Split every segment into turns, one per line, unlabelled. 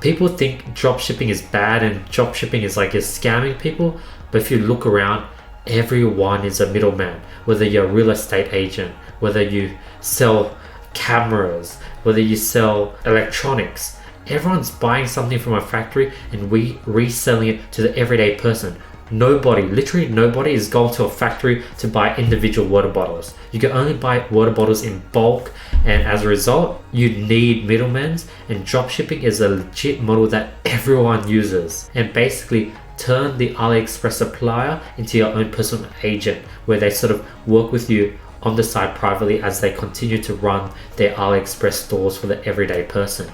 People think dropshipping is bad and dropshipping is like you're scamming people, but if you look around, everyone is a middleman. Whether you're a real estate agent, whether you sell cameras, whether you sell electronics, everyone's buying something from a factory and we reselling it to the everyday person. Nobody, literally nobody is going to a factory to buy individual water bottles. You can only buy water bottles in bulk, and as a result, you need middlemen, and dropshipping is a legit model that everyone uses. And basically turn the AliExpress supplier into your own personal agent, where they sort of work with you on the side privately as they continue to run their AliExpress stores for the everyday person.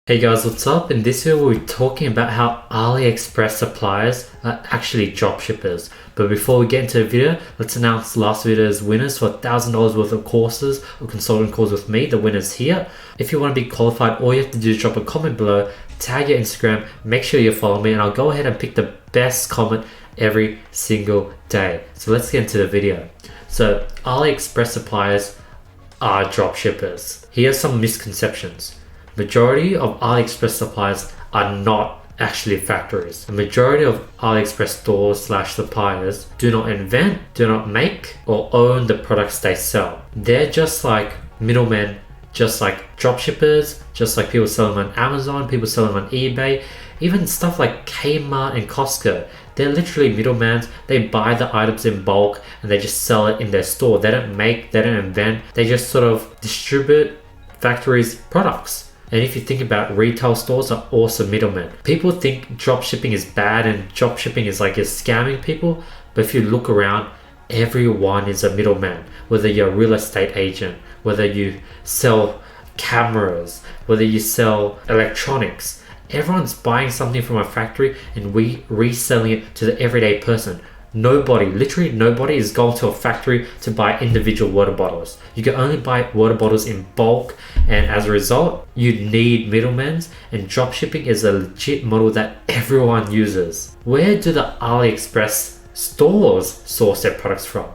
Hey guys, what's up? In this video we'll be talking about how AliExpress suppliers are actually dropshippers. But before we get into the video, let's announce last video's winners for $1,000 worth of courses or consulting calls with me. The winner's here. If you want to be qualified, all you have to do is drop a comment below, tag your Instagram, make sure you follow me, and I'll go ahead and pick the best comment every single day. So let's get into the video. So AliExpress suppliers are dropshippers. Here are some misconceptions. Majority of AliExpress suppliers are not actually factories. The majority of AliExpress stores / suppliers do not invent, do not make, or own the products they sell. They're just like middlemen, just like dropshippers, just like people selling on Amazon, people selling on eBay, even stuff like Kmart and Costco. They're literally middlemen. They buy the items in bulk and they just sell it in their store. They don't make, they don't invent, they just sort of distribute factories' products. And if you think about, retail stores are also middlemen. People think dropshipping is bad and dropshipping is like you're scamming people, but if you look around, everyone is a middleman. Whether you're a real estate agent, whether you sell cameras, whether you sell electronics, everyone's buying something from a factory and we reselling it to the everyday person. Nobody, literally nobody is going to a factory to buy individual water bottles. You can only buy water bottles in bulk, and as a result, you need middlemen, and dropshipping is a legit model that everyone uses. Where do the AliExpress stores source their products from?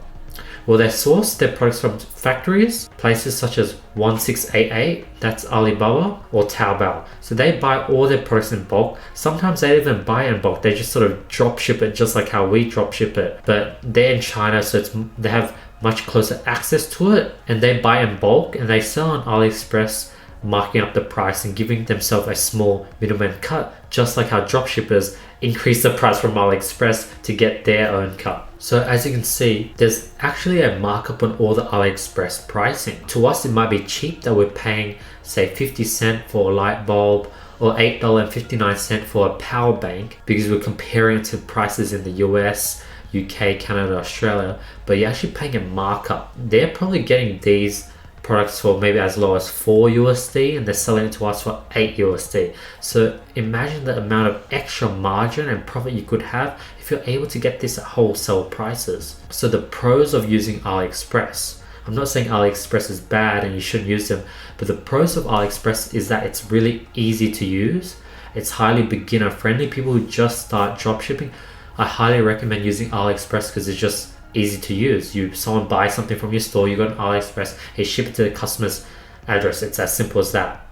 Well, they source their products from factories, places such as 1688, that's Alibaba, or Taobao. So they buy all their products in bulk. Sometimes they don't even buy it in bulk. They just sort of drop ship it just like how we drop ship it. But they're in China, so they have much closer access to it, and they buy in bulk and they sell on AliExpress, marking up the price and giving themselves a small middleman cut, just like how dropshippers increase the price from AliExpress to get their own cut. So as you can see, there's actually a markup on all the AliExpress pricing. To us, it might be cheap that we're paying, say, 50 cents for a light bulb or $8.59 for a power bank, because we're comparing to prices in the US, UK, Canada, Australia, but you're actually paying a markup. They're probably getting these products for maybe as low as 4 USD and they're selling it to us for 8 USD. So imagine the amount of extra margin and profit you could have if you're able to get this at wholesale prices. So the pros of using AliExpress, I'm not saying AliExpress is bad and you shouldn't use them, but the pros of AliExpress is that it's really easy to use. It's highly beginner friendly. People who just start dropshipping, I highly recommend using AliExpress because it's just easy to use. Someone buys something from your store, you go on AliExpress, they ship it to the customer's address. It's as simple as that.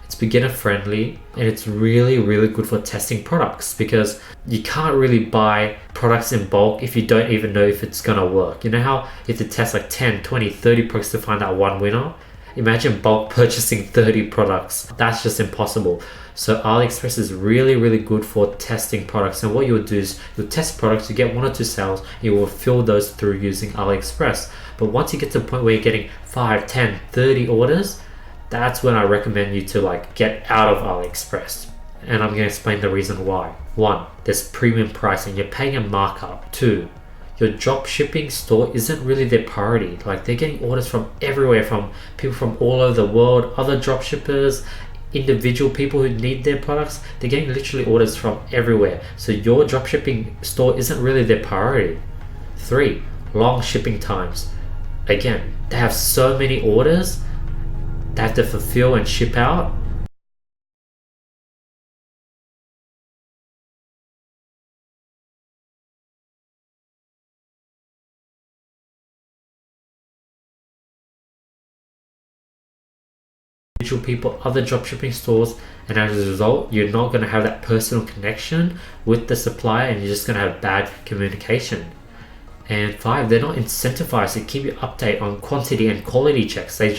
It's beginner friendly and it's really, really good for testing products, because you can't really buy products in bulk if you don't even know if it's gonna work. You know how you have to test like 10, 20, 30 products to find out one winner? Imagine bulk purchasing 30 products. That's just impossible. So AliExpress is really, really good for testing products. And what you'll do is you'll test products, you get 1 or 2 sales, you will fill those through using AliExpress. But once you get to the point where you're getting 5, 10, 30 orders, that's when I recommend you to like get out of AliExpress. And I'm going to explain the reason why. 1, there's premium pricing. You're paying a markup. 2, your drop shipping store isn't really their priority. Like, they're getting orders from everywhere, from people from all over the world, other drop shippers, individual people who need their products. They're getting literally orders from everywhere. So your drop shipping store isn't really their priority. 3, long shipping times. Again, they have so many orders they have to fulfill and ship out. individual people, other dropshipping stores, and as a result, you're not going to have that personal connection with the supplier, and you're just going to have bad communication. And 5, they're not incentivized to keep you update on quantity and quality checks. They're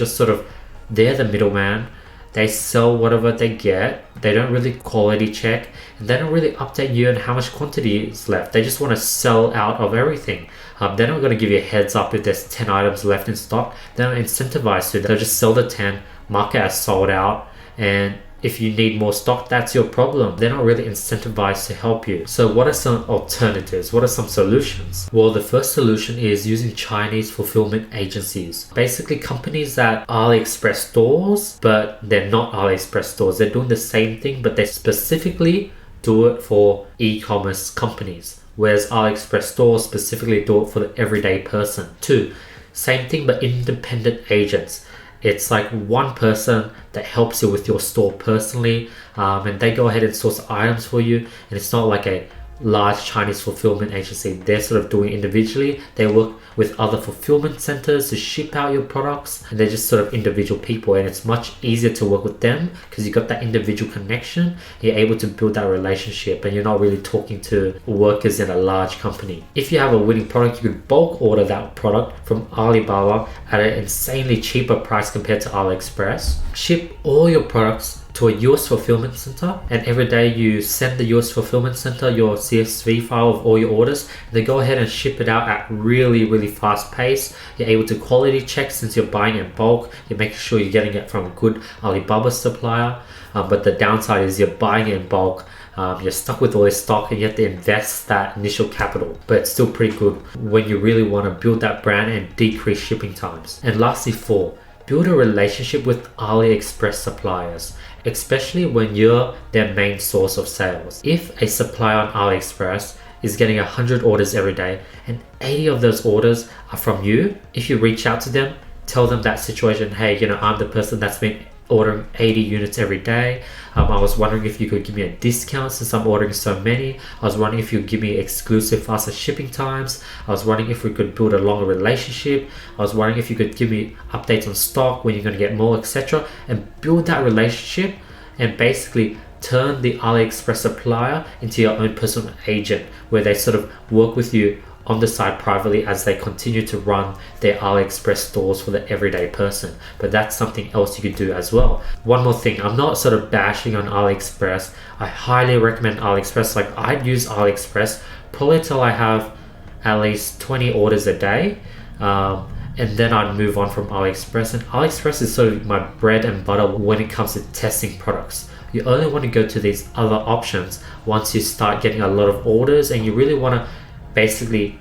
the middleman. They sell whatever they get. They don't really quality check, and they don't really update you on how much quantity is left. They just want to sell out of everything. They're not going to give you a heads up if there's 10 items left in stock. They're not incentivized to. They'll just sell the 10, mark it as sold out, and if you need more stock, that's your problem. They're not really incentivized to help you. So what are some alternatives? What are some solutions? Well, the first solution is using Chinese fulfillment agencies. Basically companies that are Aliexpress stores, but they're not Aliexpress stores. They're doing the same thing, but they specifically do it for e-commerce companies, whereas Aliexpress stores specifically do it for the everyday person. 2, same thing but independent agents. It's like one person that helps you with your store personally, and they go ahead and source items for you, and it's not like a large Chinese fulfillment agency. They're sort of doing it individually. They work with other fulfillment centers to ship out your products, and they're just sort of individual people, and it's much easier to work with them because you got that individual connection. You're able to build that relationship, and you're not really talking to workers in a large company. If you have a winning product, you could bulk order that product from Alibaba at an insanely cheaper price compared to Aliexpress. Ship all your products to a US fulfillment center, and every day you send the US fulfillment center your CSV file of all your orders. They go ahead and ship it out at really fast pace. You're able to quality check since you're buying in bulk. You're making sure you're getting it from a good Alibaba supplier, but the downside is you're buying in bulk. You're stuck with all this stock and you have to invest that initial capital, but it's still pretty good when you really want to build that brand and decrease shipping times. And lastly, 4, build a relationship with Aliexpress suppliers, especially when you're their main source of sales. If a supplier on Aliexpress is getting 100 orders every day and 80 of those orders are from you, if you reach out to them, tell them that situation. Hey, I'm the person that's been ordering 80 units every day. I was wondering if you could give me a discount since I'm ordering so many. I was wondering if you could give me exclusive faster shipping times. I was wondering if we could build a longer relationship. I was wondering if you could give me updates on stock, when you're going to get more, etc. And build that relationship and basically turn the Aliexpress supplier into your own personal agent, where they sort of work with you on the side privately as they continue to run their Aliexpress stores for the everyday person. But that's something else you could do as well. One more thing, I'm not sort of bashing on Aliexpress. I highly recommend Aliexpress. Like, I'd use Aliexpress probably till I have at least 20 orders a day, and then I'd move on from Aliexpress. And Aliexpress is sort of my bread and butter when it comes to testing products. You only want to go to these other options once you start getting a lot of orders and you really want to basically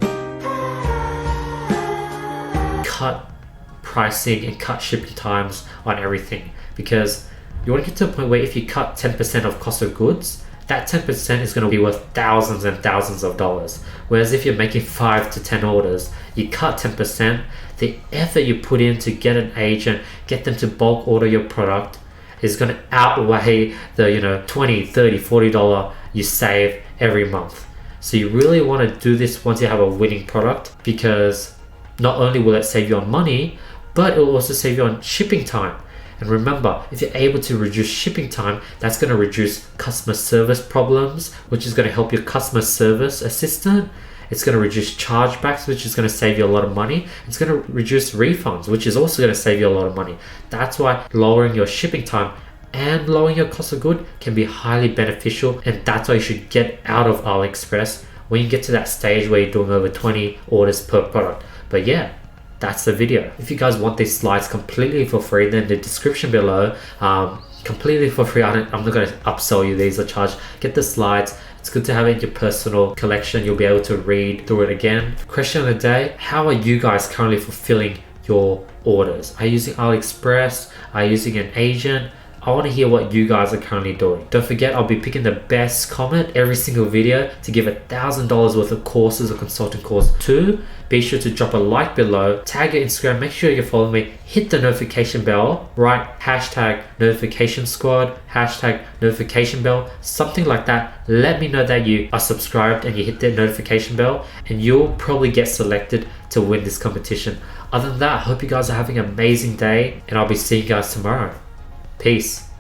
cut pricing and cut shipping times on everything, because you want to get to a point where if you cut 10% of cost of goods, that 10% is going to be worth thousands and thousands of dollars. Whereas if you're making 5 to 10 orders, you cut 10%, the effort you put in to get an agent, get them to bulk order your product is going to outweigh the $20, $30, $40 you save every month. So you really want to do this once you have a winning product, because not only will it save you on money, but it will also save you on shipping time. And remember, if you're able to reduce shipping time, that's going to reduce customer service problems, which is going to help your customer service assistant. It's going to reduce chargebacks, which is going to save you a lot of money. It's going to reduce refunds, which is also going to save you a lot of money. That's why lowering your shipping time and lowering your cost of good can be highly beneficial, and that's why you should get out of Aliexpress when you get to that stage where you're doing over 20 orders per product. But yeah, that's the video. If you guys want these slides completely for free, then the description below, completely for free. I'm not going to upsell you these or charge. Get the slides. It's good to have it in your personal collection. You'll be able to read through it again. Question of the day: how are you guys currently fulfilling your orders? Are you using Aliexpress? Are you using an agent? I want to hear what you guys are currently doing. Don't forget, I'll be picking the best comment every single video to give $1,000 worth of courses or consulting course to. Be sure to drop a like below, tag your Instagram, make sure you're following me, hit the notification bell, write hashtag notification squad, hashtag notification bell, something like that. Let me know that you are subscribed and you hit the notification bell, and you'll probably get selected to win this competition. Other than that, I hope you guys are having an amazing day, and I'll be seeing you guys tomorrow. Peace.